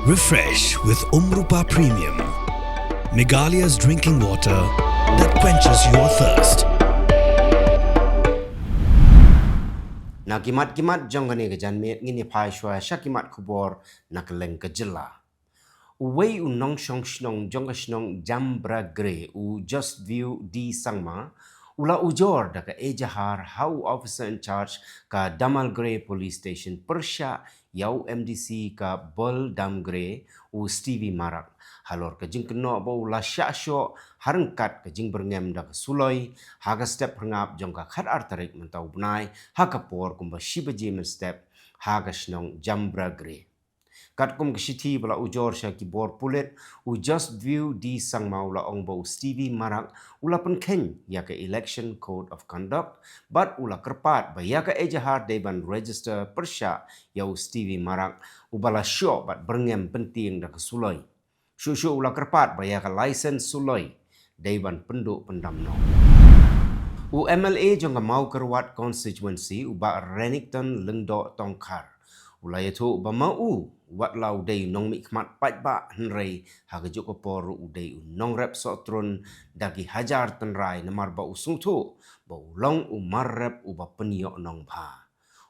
Refresh with Umrupa Premium, Meghalaya's drinking water that quenches your thirst. Na kimat-kimat jong gani gajan met ngini pai shwa shakimat kubor na keleng kejela. Uwei unong shong shnong jong shnong jambra gre u just view di sangma ula ujor da ka ejahar how officer in charge ka Damal Gre Police Station Persha yau MDC ka Bol Dam Gre u Stevie Marak halor ka jing keno bo ula sya syo harengkat ka jing berngem da ka suloi haga step hangap jong ka khat artarik mentau bunai haga por kumba shibaji men step haga shnong jambra gre kat kum kishiti bala ujor sya ki bor pulet u just view di sang maula ong bo Stevie Marak ula pen ken ya ka election code of conduct but ula kerpat ba ya ka ejahar deban register persya ya Stevie Marak ubala syo bat berngem penting da kesuloi syu ula kerpat ba ya ka license suloi deban penduk pendamno u MLA jong mau kerwat constituency uba Renington Lengdo Tongkar ulai tu ba mau wat lau dei nong mi khmat pat ba henrei haga joko por u dei nong rep so tron dagi hajar tenrai namar ba usung tu ba long u marrep u ba penio nong pha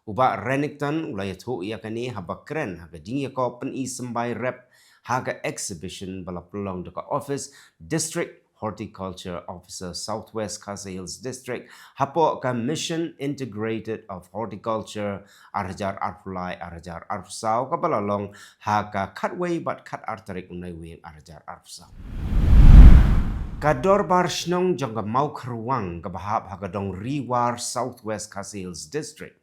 uba Renington ulai tu ya kani haba kren haga jingya ko pen i sembai rep haga exhibition bala pelong deka office district Horticulture Officer Southwest Khasi Hills District hapo ka Mission Integrated of Horticulture Arhajar Arpulai Arhajar Arpsau ka balalong haka khatway bat khat artarik unai wing Arhajar Arpsau Kador bar shnong jangga mau kruwang ka bahab haga dong Riwar Southwest Khasi Hills District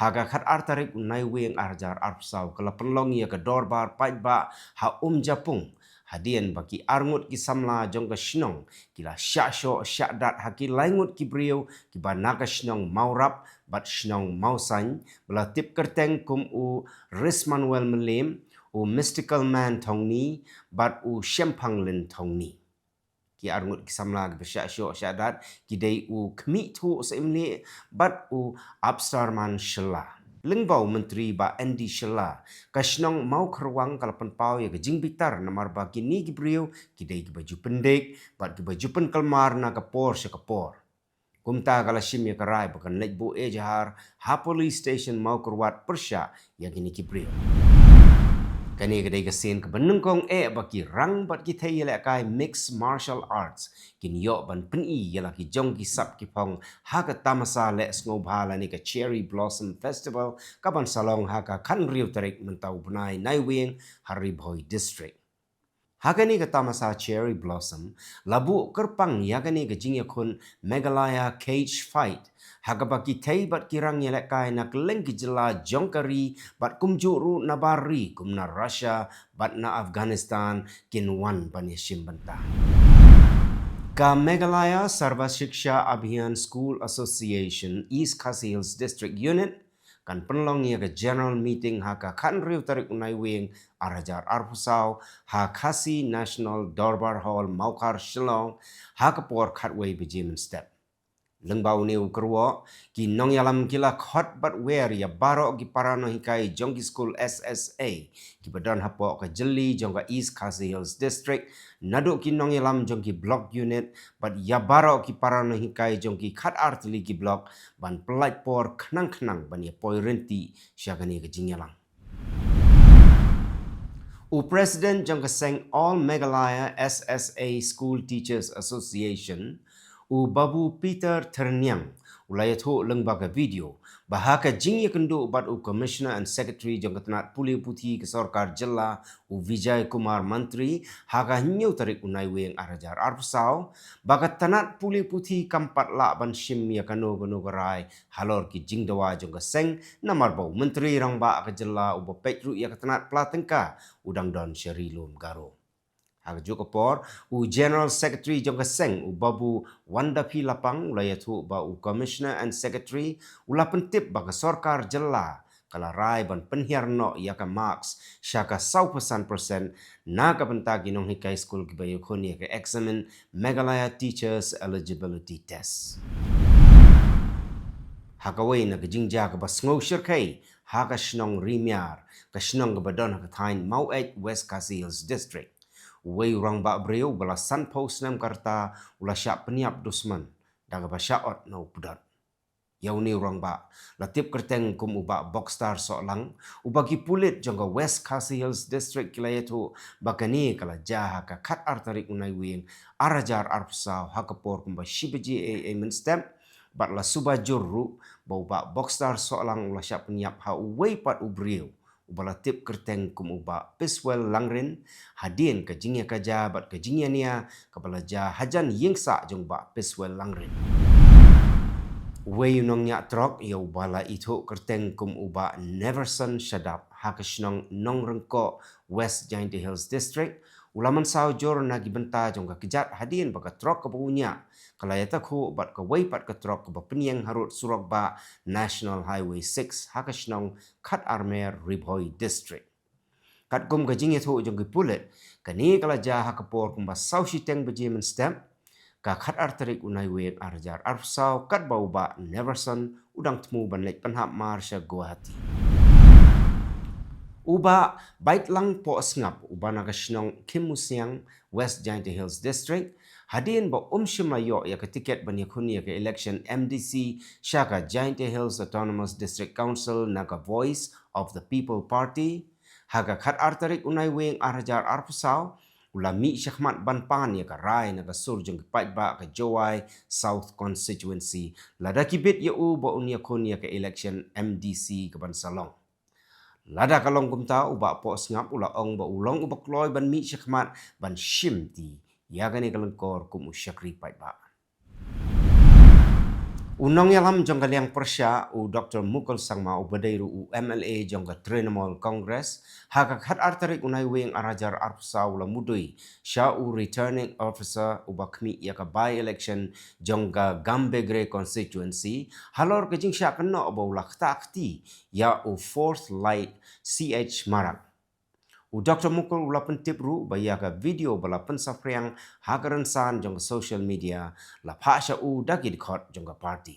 haga khat artarik unai wing Arhajar Arpsau kala penlong ya kador bar paitba ha japung hadian baki arngut ki samla jong ka shnong kila syasho syadat haki laingut ki brio ki banaka shnong maurap bat shnong mausan bela tip kerteng kum u Rismanuel Melim u Mystical Man Tongni bat u Shempanglin Tongni ki arngut ki samla ki syasho syadat ki dei u kmi tu seimni bat u Abstarman Shela Lengbau Menteri ba Andy Shela kasnong mau kerwang kalapan pau ya gejing bitar namar ba kini gibriu kidai ki baju pendek bat ki baju pen kalmar na kapor se kapor kumta kala shim ya karai bakan lejbu ejahar ha police station mau kerwat persya ya kini gibriu kani kedai kesin ke benengkong baki rang bat ki thai le kai mixed martial arts kin yo ban pen i yala ki jong ki sap ki phong ha ka tamasa le sngo bhala ni ka cherry blossom festival ka ban salong ha ka khan riu tarik mentau bunai nai wing Haribhoi district Hagani ka tamasa cherry blossom labu kerpang yagani ka jingya kun Meghalaya cage fight hagabaki thai bat kirang yelek kai nak leng ki jela jongkari bat kumjuru nabari kumna Russia bat na Afghanistan kinwan banishim banta Ka Meghalaya Sarva Shiksha Abhiyan School Association East Khasi Hills District Unit kan penlong ya ke general meeting ha ka khan riu tarik unai wing Arhajar Arpusau ha Khasi National Darbar Hall Maukar Shillong ha ka por khatway bejimen step lengbau ni ukrwo ki nong yalam kila khot bat wer ya baro ki parano hikai jongki school SSA ki badan hapo ka jeli jongka East Khasi Hills District nado ki nong yalam jongki block unit bat ya baro ki parano hikai jongki khat artili ki block ban pelai por khnang ban ya poi renti syagani ka jingyalang U President jongka seng All Meghalaya SSA School Teachers Association U Babu Peter Ternyang ulayat ho lengbaga video bahaka jingya kendu bat u Commissioner and Secretary jong ketenat Puli Putih ke Sarkar Jela u Vijay Kumar Mantri haka nyau tarik unai weng Arhajar Arpsau baka tenat Puli Putih kampat la ban shim ya kano garai halor ki jingdawa jong seng namar bau Menteri rang ba ke Jela u bapet ru ya ketenat Platengka udang don Syerilum Garo Haga juga por u General Secretary jong seng u Babu Wandapi Lapang ulayatu ba u Commissioner and Secretary ula pentip ba Sarkar Jela kala rai ban penhiarno ya ka marks syaka 100% na ka pentagi nong hikai school ki bayu khoni ka examine Meghalaya Teachers Eligibility Test Hakaway na gajingja ka basngo shirkay ha ka shnong Rimiar ka shnong ka badon ka thain Mau Ed West Khasi Hills District. Wei urang ba breu bala Sun Post nam karta ula sya peniap dusman daga ba syaot no pudat. Yau ni urang ba latip kerteng kum uba Boxstar solang ubagi pulit jongga West Khasi Hills District kilayatu bakani kala jaha ka khat artarik unai wing arajar arpsau hakapor kumba shibaji a menstem bat la suba jurru bau ba Boxstar solang ula sya peniap ha uwei pat ubriu ubala tip kerteng kum uba Piswell Langrin hadin ke jingya kaja bat ke jingya nia kabala ja hajan yingsa jong ba Piswell Langrin. Wei nong nyak trok ya ubala itu kerteng kum uba Neverson Shadap hakashnong nong rengko West Giant Hills District ulaman sau jor nagi benta jong ka kejat hadin baka trok ke punya kalayata khu bat ka wei pat ka trok ke peniang harut surok ba National Highway 6 hakashnong Khat Armer Ribhoi District. Kat kum ka jing itu jong ki pulet kani kala ja hakapor kum ba sau shiteng beje men stem ka khat artarik unai wek arjar arpsau kat bau ba Neverson udang temu ban lek penhap marsha Guwahati. Uba bait lang po asngap uba naga shnong Kim Musiang West Giant Hills District hadin ba shimlayo ya ka tiket ban yakun ya ka election MDC Shaka Giant Hills Autonomous District Council naga Voice of the People Party haga khat artarik unai weng arjar arpsau ulami syahmat banpan ya ka rai na ka surjung pat ba ka Jowai South Constituency lada kibit ya u ba unya kun ya ka election MDC ka ban Salong lada kalong kumta uba po ngap ula ong ba ulong uba kloy ban mi syahmat ban shimti ya gani kalengkor kum usyakri pat ba. Unong yalam jong kaliang Persya u Dr. Mukul Sangma u badairu u MLA jong ka Trinamool Congress haka khat artarik unai weng arajar arpsa ula mudui sya u returning officer u bakmi ya ka by election jong ka Gambegre constituency halor ka jing sya kena ba ula khtakti ya u fourth light CH Marak. U Dr. Mukul ula pentip ru baya ka video bala pensafriang hakaransan jong social media la phasha u dagi dikhot jong ka party.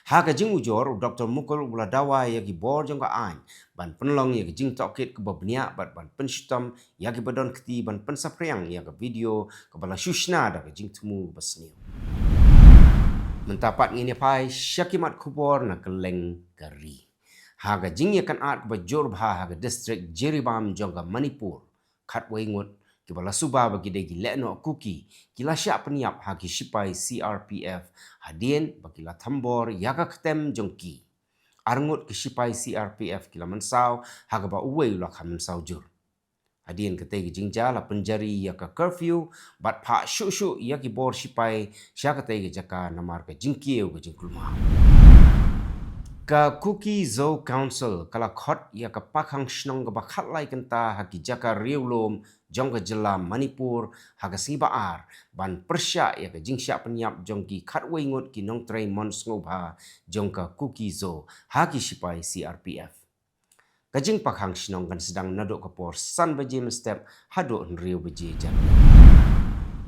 Haka jing ujor u Dr. Mukul ula dawa ya gi bor jong ka ain ban penlong ya gi jing tokit ke babnia bat ban penshitam ya gi badon kti ban pensafriang ya ka video ke bala shushna da ka jing temu basniu. Mentapat ngini pai syakimat kubor na keleng kari. Haga jingya kan at bajur bha haga district Jiribam jongga Manipur khat wengut ki bala suba bagi degi lekno kuki kila sya peniap hagi sipai CRPF hadien bagi la thambor yaga ktem jongki arngut ki sipai CRPF kila mensau haga ba uwei la kham mensau jur hadien kete gi jingja la penjari ya ka curfew bat pha shu ya ki bor sipai sya kete gi jaka namar ka jingkieu ka jingkulma. Ka Kuki Zo Council kala khot ya ka pakhang shnong ka bakhat lai kenta haki jaka riulom jong ka jela Manipur haga siba ar ban persya ya ka jingsya penyap jong ki khat wengut ki nong trai mon ngobha jong ka Kuki Zo haki sipai CRPF. Ka jing pakhang shnong kan sedang nadok ka por san baje step hadok riu baje jan.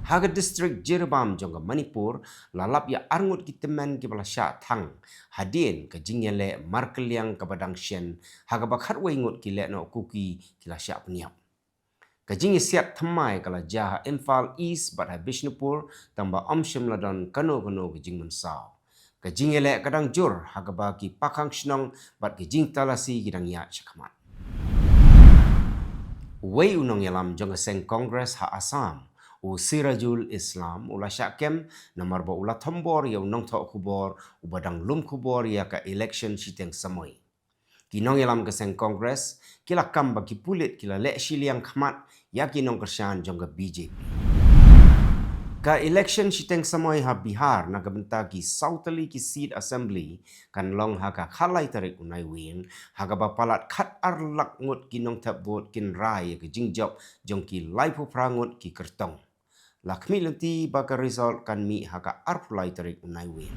Haga district Jiribam jongga Manipur lalap ya arngut ki teman ki bala sya thang hadin ka jingyale markeliang ka badang shen haga bakhat wengut ki lekno kuki kila sya peniap ka jing siat thamai kala jaha Imphal East bat ha Bishnupur tamba omshim ladon kano ki jing mensau ka jingyale kadang jur haga ba ki pakhang shnong bat ki jing talasi kidang ya chakmat wei unong yalam jongga seng Congress ha Assam u Sirajul Islam ula syakem namar ba ula thambor ya unong thok khubor u badang lum khubor ya ka election siteng samoi kinong yalam ka seng Congress kila kam ba ki pulit kila lek shiliang khmat ya kinong kershan jong ka BJP ka election siteng samoi ha Bihar na kabenta ki Southly ki seat assembly kan long ha ka khalai tarik unai wing ha ka ba palat khat arlak ngut kinong thap vote kin rai ka jingjop jong ki laipu prangut ki kertong lakmi lenti baka result kan mi haka arpulai tarik unai win.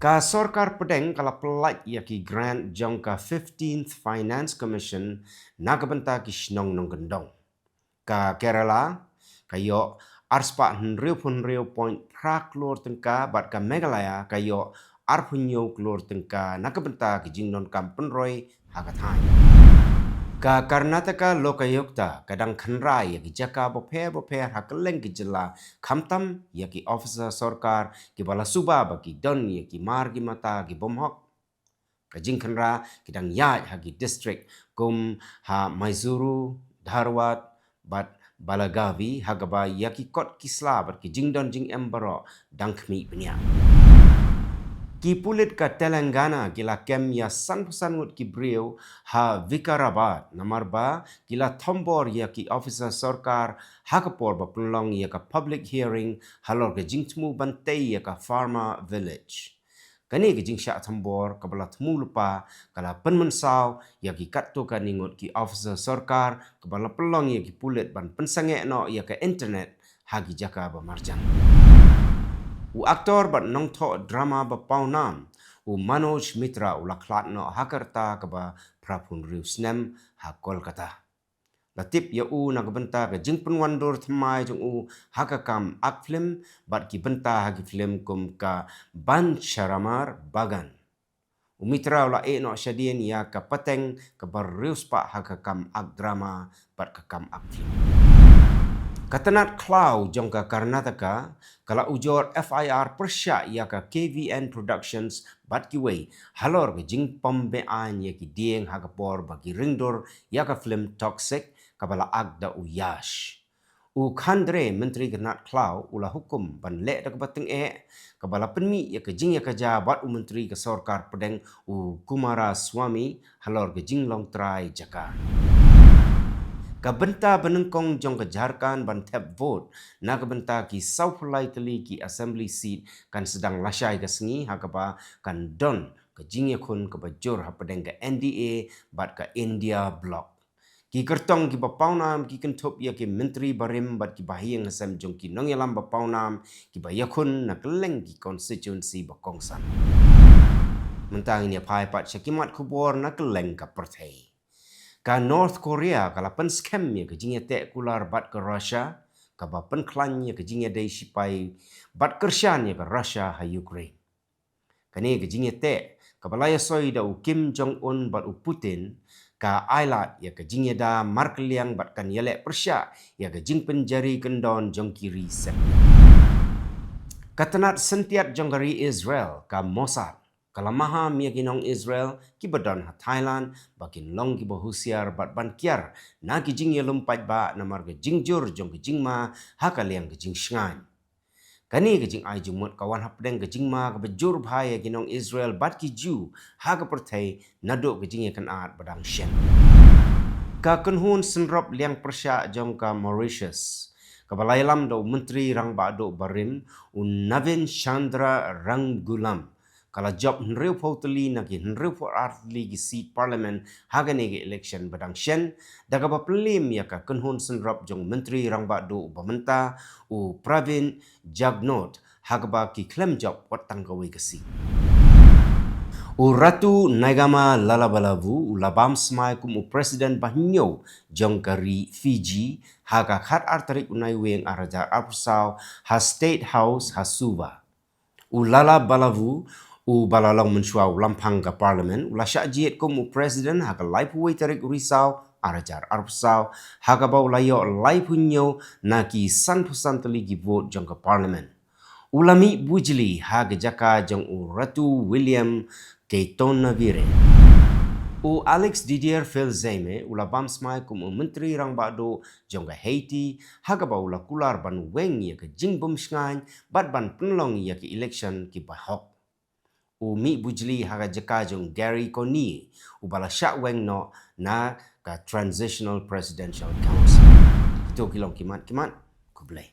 Ka sorkar pedeng kala pelat ya ki grant jong ka 15th Finance Commission na kabenta ki shnong nong gendong. Ka Kerala kayo arspa henriu point prak lor tengka bat ka Meghalaya kayo arpunyo klor tengka nakabenta kijing non kampenroy hagathai. Ka Karnataka Lokayukta kadang khanrai yaki jaka bope hakeleng ki jela khamtam yaki officer sarkar ki bala suba baki don yaki mar ki mata ki bomhok kajing khanra kidang yaj hagi district kum ha Mysuru Dharwad bat Balagavi hagaba yaki kot kisla bat ki jingdon jing embaro dangkhmi penya. Ki pulit ka Telangana kila kem ya san ngut ki brio ha Vikarabad namarba kila thombor ya ki officer sarkar hakapor ba punlong ya ka public hearing halor ke jingtmu bantei ya ka farmer village. Kani ke jing sya thombor kabala thmu lupa kala penmensau ya ki katto ka ningut ki officer sarkar kabala pelong ya ki pulit ban pensange no ya ka internet hagi jaka ba marjan. U aktor bat nongtho drama ba paunam u Manoj Mitra u laklat no hakarta kaba prapun riu snem ha Kolkata. Latip ya u nagbenta ke jing penwandur thmai jong u hakakam ak film bat ki benta hagi film kum ka Ban Sharamar Bagan. U Mitra ula e no syadien ya ka pateng ke bar riu spa hakakam ak drama bat kakam ak film. Katanat Klau jongka Karnataka kala ujor FIR persya ya ka KVN Productions bat kiwei halor ke jing pembean ya ki dieng hagapor bagi ringdor ya ka film Toxic kabala agda u yash. U Khandre Menteri Katanat Klau ula hukum ban lek dak bateng kabala penmi ya ke jing ya ka jabat u Menteri ke Sarkar Pedeng u Kumara Swami halor ke jing long trai Jakar. Kabenta benengkong jong kejarkan ban tap vote na kabenta ki saupulai teli ki assembly seat kan sedang lasyai ke sengi hakapa kan don ke jingye kun ke bajur hapadeng ke NDA bat ke India block. Ki kertong ki bapaunam ki kentup ya ki menteri barim bat ki bahiyang asam jong ki nongyalam bapaunam ki bayakun na keleng ki constituency bakongsan. Mentang ini pai pat syakimat kubor na keleng ka perthai. Ka North Korea kala pen scam ya ke jingya tek kular bat ke Russia ka ba pen klan ya ke jingya dai sipai bat kersyan ya ke Russia ha Ukraine. Kani ke jingya tek ka balaya soi da u Kim Jong Un bat u Putin ka ailat ya ke jingya da markeliang bat kan yelek persya ya ke jing penjari kendon jong kiri sep. Katanat sentiat jong gari Israel ka Mossad kalamaha mia ginong Israel ki badan ha Thailand bakin long ki bahusiar bat ban kiar na ki jing yelum pat ba namar ke jingjur jong ke jingma ha kaliang ke jing shngan. Kani ke jing ai jumut kawan hapdeng ke jingma ke bejur bhai ginong Israel bat ki ju ha ke perthai naduk ke jing kan at badang shen. Ka kunhun senrop liang persya jong ka Mauritius kabalailam do menteri rang ba do barim un Navin Chandra Ranggulam kala job nreu pauteli na ki nreu for artli ki seat parliament hagane ki election badang shen daga ba plim ya ka kunhun senrap jong menteri rangba do bamenta u Pravin Jagnot hagba ki klem job watang kawe kasi u Ratu Naigama Lalabalavu u labam smai kum u president bahnyo jong kari Fiji haga khat artarik unai weng arajar apsau ha state house ha Suva u Lalabalavu u balalong mensuau lampang ke parlimen ula syajiet kum u presiden haka laipu tarik risau arajar arpsau haka bau layo laipu nyo naki san teligi vote jong ke parlimen ulami bujli haga jaka jong u Ratu William Keitonavire u Alex Didier Felzeme ula bamsmai kum u menteri rang bado jong ke Haiti haka bau la kular ban weng ya ke jing bumsngan bat ban penlong ya ke election ki bahok u mi bujli haga jaka jong Gary Coney u bala syak weng no na ka Transitional Presidential Council. Itu kilong kimat kublai.